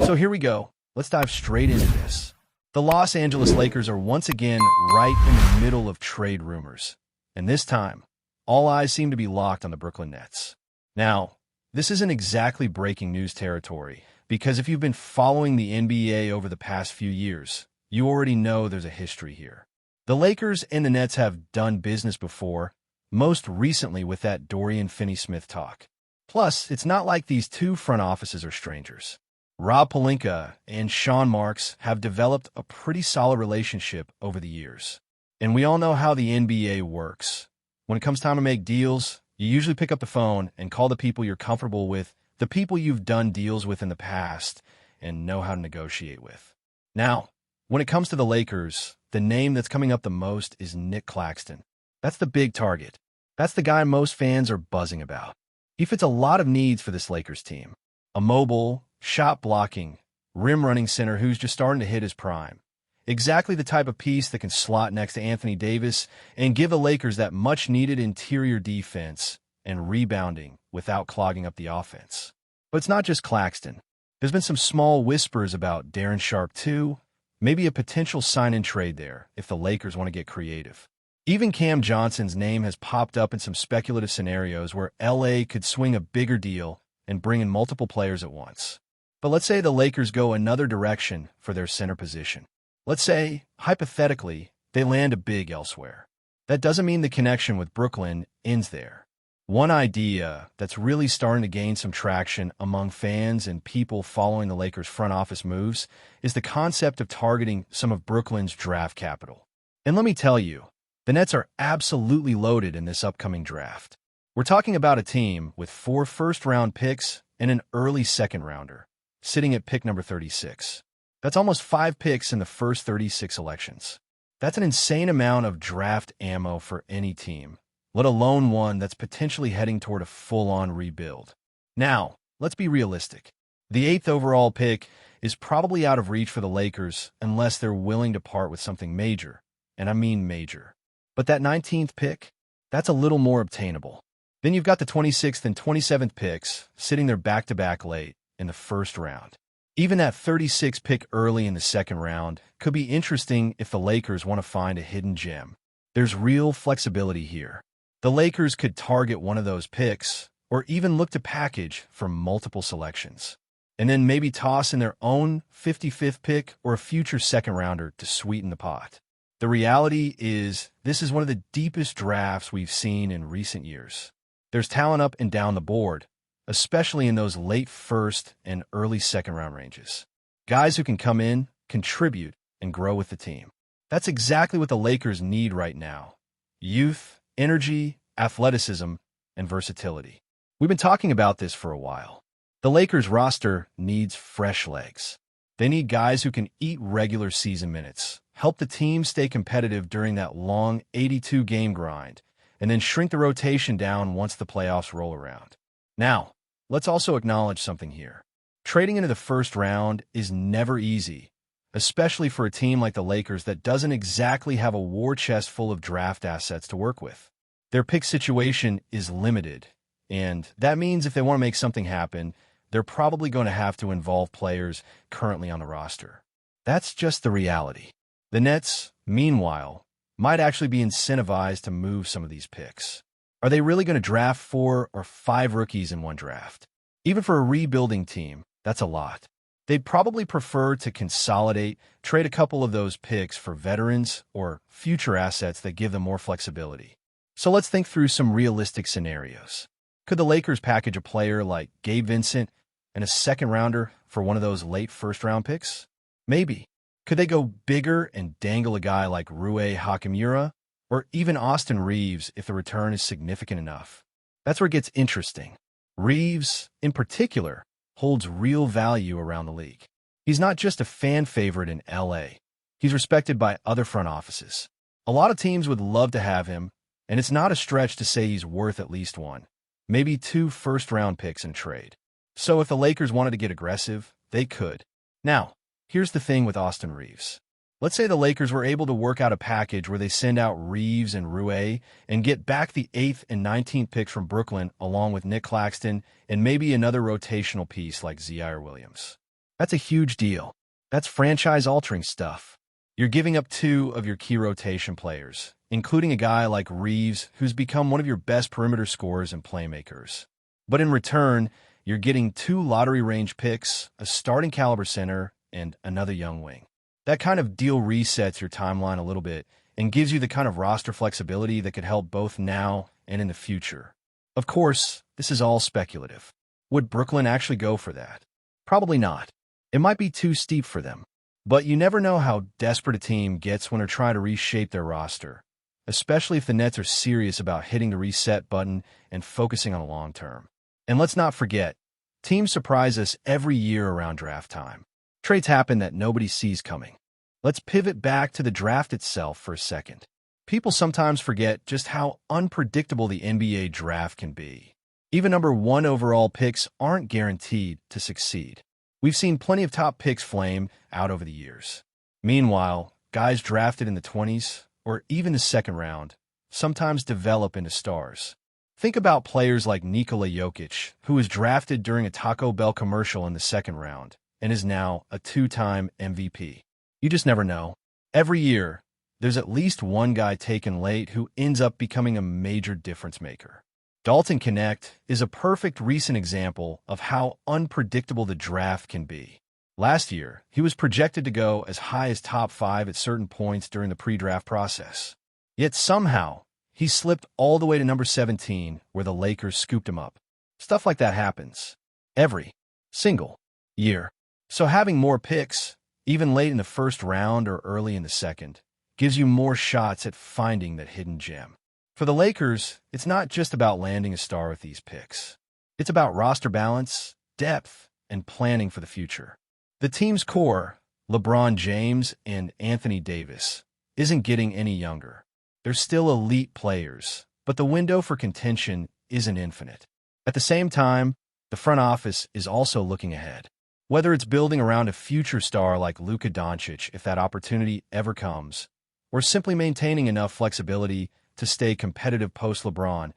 So here we go. Let's dive straight into this. The Los Angeles Lakers are once again right in the middle of trade rumors. And this time, all eyes seem to be locked on the Brooklyn Nets. Now, this isn't exactly breaking news territory, because if you've been following the NBA over the past few years, you already know there's a history here. The Lakers and the Nets have done business before, most recently with that Dorian Finney-Smith talk. Plus, it's not like these two front offices are strangers. Rob Pelinka and Sean Marks have developed a pretty solid relationship over the years. And we all know how the NBA works. When it comes time to make deals, you usually pick up the phone and call the people you're comfortable with, the people you've done deals with in the past, and know how to negotiate with. Now, when it comes to the Lakers, the name that's coming up the most is Nick Claxton. That's the big target. That's the guy most fans are buzzing about. He fits a lot of needs for this Lakers team. A mobile, shot-blocking, rim-running center who's just starting to hit his prime. Exactly the type of piece that can slot next to Anthony Davis and give the Lakers that much-needed interior defense and rebounding without clogging up the offense. But it's not just Claxton. There's been some small whispers about Darren Sharp too, maybe a potential sign-in trade there if the Lakers want to get creative. Even Cam Johnson's name has popped up in some speculative scenarios where LA could swing a bigger deal and bring in multiple players at once. But let's say the Lakers go another direction for their center position. Let's say, hypothetically, they land a big elsewhere. That doesn't mean the connection with Brooklyn ends there. One idea that's really starting to gain some traction among fans and people following the Lakers' front office moves is the concept of targeting some of Brooklyn's draft capital. And let me tell you, the Nets are absolutely loaded in this upcoming draft. We're talking about a team with 4 first-round picks and an early second-rounder, sitting at pick number 36. That's almost 5 picks in the first 36 selections. That's an insane amount of draft ammo for any team, let alone one that's potentially heading toward a full-on rebuild. Now, let's be realistic. The 8th overall pick is probably out of reach for the Lakers unless they're willing to part with something major, and I mean major. But that 19th pick, that's a little more obtainable. Then you've got the 26th and 27th picks sitting there back-to-back late in the first round. Even that 36th pick early in the second round could be interesting if the Lakers want to find a hidden gem. There's real flexibility here. The Lakers could target one of those picks or even look to package for multiple selections, and then maybe toss in their own 55th pick or a future second-rounder to sweeten the pot. The reality is this is one of the deepest drafts we've seen in recent years. There's talent up and down the board, especially in those late first and early second-round ranges. Guys who can come in, contribute, and grow with the team. That's exactly what the Lakers need right now. Youth, energy, athleticism, and versatility. We've been talking about this for a while. The Lakers roster needs fresh legs. They need guys who can eat regular season minutes, help the team stay competitive during that long 82-game grind, and then shrink the rotation down once the playoffs roll around. Now, let's also acknowledge something here. Trading into the first round is never easy, especially for a team like the Lakers that doesn't exactly have a war chest full of draft assets to work with. Their pick situation is limited, and that means if they want to make something happen, they're probably going to have to involve players currently on the roster. That's just the reality. The Nets, meanwhile, might actually be incentivized to move some of these picks. Are they really going to draft 4 or 5 rookies in one draft? Even for a rebuilding team, that's a lot. They'd probably prefer to consolidate, trade a couple of those picks for veterans or future assets that give them more flexibility. So let's think through some realistic scenarios. Could the Lakers package a player like Gabe Vincent and a second-rounder for one of those late first-round picks? Maybe. Could they go bigger and dangle a guy like Rui Hachimura or even Austin Reeves if the return is significant enough? That's where it gets interesting. Reeves, in particular, holds real value around the league. He's not just a fan favorite in LA. He's respected by other front offices. A lot of teams would love to have him, and it's not a stretch to say he's worth at least 1, maybe 2 first-round picks in trade. So if the Lakers wanted to get aggressive, they could. Now, here's the thing with Austin Reeves. Let's say the Lakers were able to work out a package where they send out Reeves and Rui and get back the 8th and 19th picks from Brooklyn along with Nick Claxton and maybe another rotational piece like Zaire Williams. That's a huge deal. That's franchise-altering stuff. You're giving up two of your key rotation players, including a guy like Reeves, who's become one of your best perimeter scorers and playmakers. But in return, you're getting two lottery-range picks, a starting caliber center, and another young wing. That kind of deal resets your timeline a little bit and gives you the kind of roster flexibility that could help both now and in the future. Of course, this is all speculative. Would Brooklyn actually go for that? Probably not. It might be too steep for them. But you never know how desperate a team gets when they're trying to reshape their roster, especially if the Nets are serious about hitting the reset button and focusing on the long term. And let's not forget, teams surprise us every year around draft time. Trades happen that nobody sees coming. Let's pivot back to the draft itself for a second. People sometimes forget just how unpredictable the NBA draft can be. Even number one overall picks aren't guaranteed to succeed. We've seen plenty of top picks flame out over the years. Meanwhile, guys drafted in the 20s, or even the second round, sometimes develop into stars. Think about players like Nikola Jokic, who was drafted during a Taco Bell commercial in the second round, and is now a two-time MVP. You just never know. Every year, there's at least one guy taken late who ends up becoming a major difference maker. Dalton Knecht is a perfect recent example of how unpredictable the draft can be. Last year, he was projected to go as high as top 5 at certain points during the pre-draft process. Yet somehow, he slipped all the way to number 17, where the Lakers scooped him up. Stuff like that happens every single year. So having more picks, even late in the first round or early in the second, gives you more shots at finding that hidden gem. For the Lakers, it's not just about landing a star with these picks. It's about roster balance, depth, and planning for the future. The team's core, LeBron James and Anthony Davis, isn't getting any younger. They're still elite players, but the window for contention isn't infinite. At the same time, the front office is also looking ahead. Whether it's building around a future star like Luka Doncic if that opportunity ever comes, or simply maintaining enough flexibility to stay competitive post-LeBron,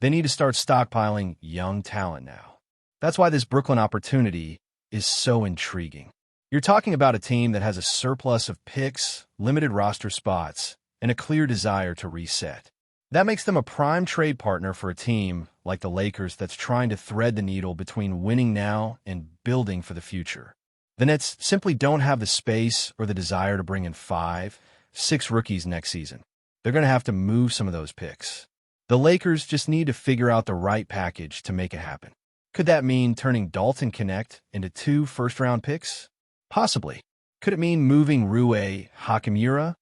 they need to start stockpiling young talent now. That's why this Brooklyn opportunity is so intriguing. You're talking about a team that has a surplus of picks, limited roster spots, and a clear desire to reset. That makes them a prime trade partner for a team like the Lakers that's trying to thread the needle between winning now and building for the future. The Nets simply don't have the space or the desire to bring in 5, 6 rookies next season. They're going to have to move some of those picks. The Lakers just need to figure out the right package to make it happen. Could that mean turning Dalton Knecht into 2 first-round picks? Possibly. Could it mean moving Rui Hachimura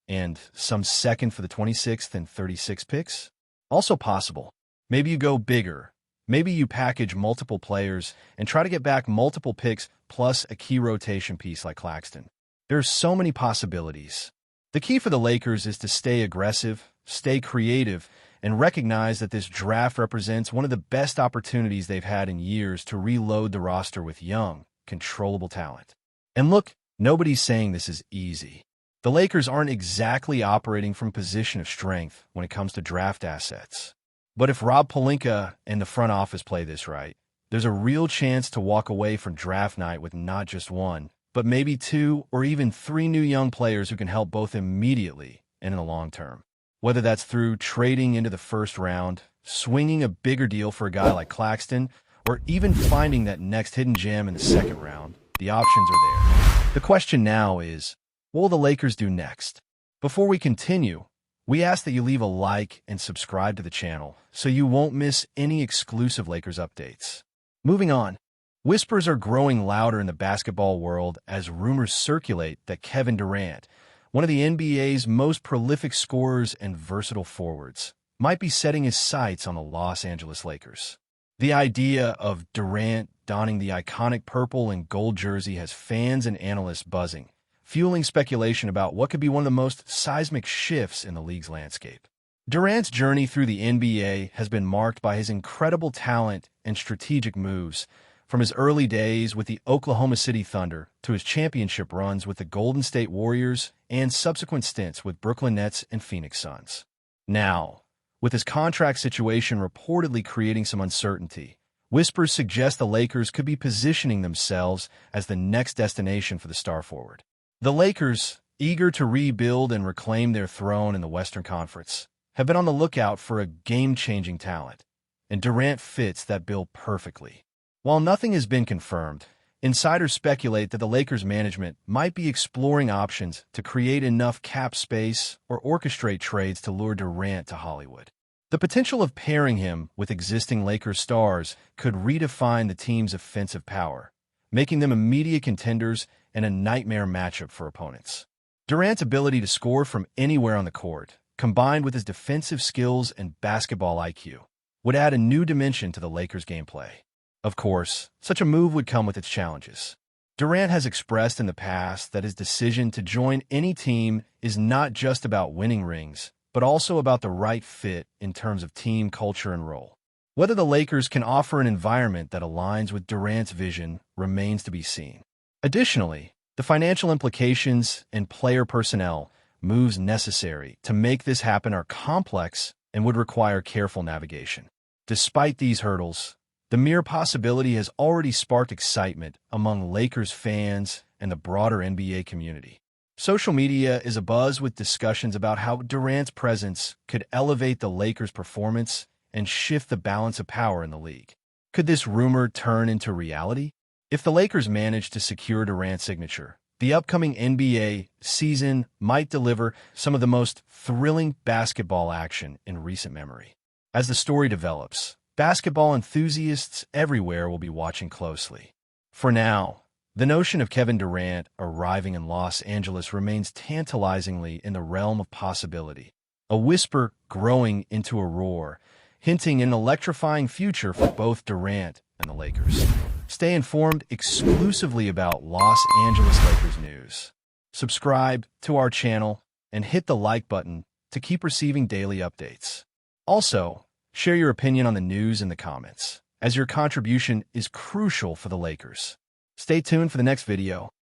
and some second for the 26th and 36th picks? Also possible. Maybe you go bigger. Maybe you package multiple players and try to get back multiple picks plus a key rotation piece like Claxton. There are so many possibilities. The key for the Lakers is to stay aggressive, stay creative, and recognize that this draft represents one of the best opportunities they've had in years to reload the roster with young, controllable talent. And look, nobody's saying this is easy. The Lakers aren't exactly operating from a position of strength when it comes to draft assets. But if Rob Pelinka and the front office play this right, there's a real chance to walk away from draft night with not just 1, but maybe 2 or even 3 new young players who can help both immediately and in the long term. Whether that's through trading into the first round, swinging a bigger deal for a guy like Claxton, or even finding that next hidden gem in the second round, the options are there. The question now is, what will the Lakers do next? Before we continue, we ask that you leave a like and subscribe to the channel so you won't miss any exclusive Lakers updates. Moving on. Whispers are growing louder in the basketball world as rumors circulate that Kevin Durant, one of the NBA's most prolific scorers and versatile forwards, might be setting his sights on the Los Angeles Lakers. The idea of Durant donning the iconic purple and gold jersey has fans and analysts buzzing, fueling speculation about what could be one of the most seismic shifts in the league's landscape. Durant's journey through the NBA has been marked by his incredible talent and strategic moves, from his early days with the Oklahoma City Thunder to his championship runs with the Golden State Warriors and subsequent stints with Brooklyn Nets and Phoenix Suns. Now, with his contract situation reportedly creating some uncertainty, Whispers suggest the Lakers could be positioning themselves as the next destination for the star forward. The Lakers, eager to rebuild and reclaim their throne in the Western Conference, have been on the lookout for a game-changing talent, and Durant fits that bill perfectly. While nothing has been confirmed, insiders speculate that the Lakers management might be exploring options to create enough cap space or orchestrate trades to lure Durant to Hollywood. The potential of pairing him with existing Lakers stars could redefine the team's offensive power, making them immediate contenders and a nightmare matchup for opponents. Durant's ability to score from anywhere on the court, combined with his defensive skills and basketball IQ, would add a new dimension to the Lakers' gameplay. Of course, such a move would come with its challenges. Durant has expressed in the past that his decision to join any team is not just about winning rings, but also about the right fit in terms of team culture and role. Whether the Lakers can offer an environment that aligns with Durant's vision remains to be seen. Additionally, the financial implications and player personnel moves necessary to make this happen are complex and would require careful navigation. Despite these hurdles, the mere possibility has already sparked excitement among Lakers fans and the broader NBA community. Social media is abuzz with discussions about how Durant's presence could elevate the Lakers' performance and shift the balance of power in the league. Could this rumor turn into reality? If the Lakers manage to secure Durant's signature, the upcoming NBA season might deliver some of the most thrilling basketball action in recent memory. As the story develops, basketball enthusiasts everywhere will be watching closely. For now, the notion of Kevin Durant arriving in Los Angeles remains tantalizingly in the realm of possibility, a whisper growing into a roar, hinting an electrifying future for both Durant and the Lakers. Stay informed exclusively about Los Angeles Lakers news. Subscribe to our channel and hit the like button to keep receiving daily updates. Also, share your opinion on the news in the comments, as your contribution is crucial for the Lakers. Stay tuned for the next video.